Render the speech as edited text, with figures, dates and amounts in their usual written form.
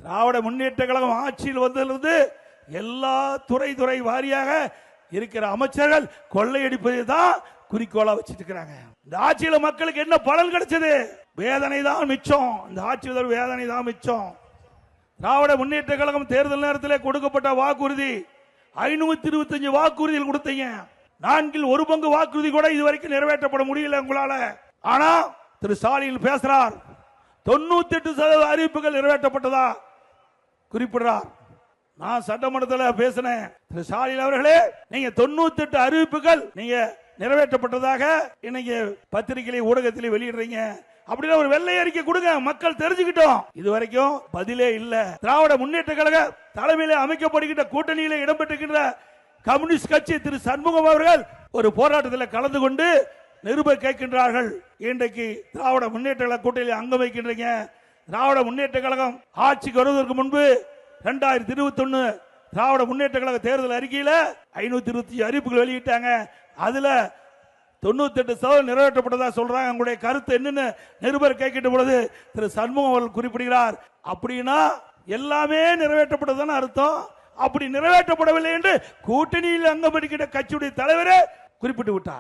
திராவிட முன்னேற்ற கழகம் ஆட்சியில் வந்திருந்து எல்லா துறை வாரியாக இருக்கிற அமைச்சர்கள் கொள்ளையடிப்பதை தான் குறிக்கோளா வச்சிட்டு இருக்காங்க. இந்த ஆட்சியில மக்களுக்கு என்ன பலன் கிடைச்சது? வேதனை தான் மிச்சம். இந்த ஆட்சி வேதனை தான் மிச்சம். திராவிட முன்னேற்ற கழகம் தேர்தல் நேரத்தில் கொடுக்கப்பட்ட வாக்குறுதி 525 வாக்குறுதிகள் கொடுத்தீங்க. 4 பங்கு வாக்குறுதி கூட இதுவரைக்கும் நிறைவேற்றப்பட முடியல உங்களால. ஆனா திரு ஸ்டாலின் பேசுறார், 98% அறிவிப்புகள் நிறைவேற்றப்பட்டதா குறிப்பிடுறார். நான் சட்டமன்றத்தில் பேசினேன், திரு ஸ்டாலின் அவர்களே, நீங்க 98 அறிவிப்புகள் நீங்க நிறைவேற்றப்பட்டதாக இன்னைக்கு பத்திரிகை ஊடகத்தில் வெளியிடுறீங்க. அப்படின்னா ஒரு வெள்ளை அறிக்கை கொடுங்க, மக்கள் தெரிஞ்சுக்கிட்டோம். இதுவரைக்கும் பதிலே இல்ல. திராவிட முன்னேற்ற கழக தலைமையிலே அமைக்கப்படுகின்ற கூட்டணியிலே இடம்பெற்றிருக்கின்ற கம்யூனிஸ்ட் கட்சி திரு சண்முகம் அவர்கள் ஒரு போராட்டத்தில் கலந்து கொண்டு நிருப கேட்கின்றார்கள். இன்றைக்கு திராவிட முன்னேற்ற கழக கூட்டணியில் அங்கம் வைக்கின்றீங்க. திராவிட முன்னேற்ற கழகம் ஆட்சிக்கு வருவதற்கு முன்பு 2021 திராவிட முன்னேற்ற கழக தேர்தல் அறிக்கையில் 525 அறிவிப்புகள் வெளியிட்டாங்க. அதுல 98% நிறைவேற்றப்பட்டதா சொல்றாங்க. உங்களுடைய கருத்து என்னன்னு நிருபர் கேட்கின்ற பொழுது திரு சண்முகம் அவர்கள் குறிப்பிடுகிறார், அப்படின்னா எல்லாமே நிறைவேற்றப்பட்டதுன்னு அர்த்தம். அப்படி நிறைவேற்றப்படவில்லை என்று கூட்டணியில் அங்கம் வகிக்கின்ற கட்சியுடைய தலைவரே குறிப்பிட்டு விட்டார்.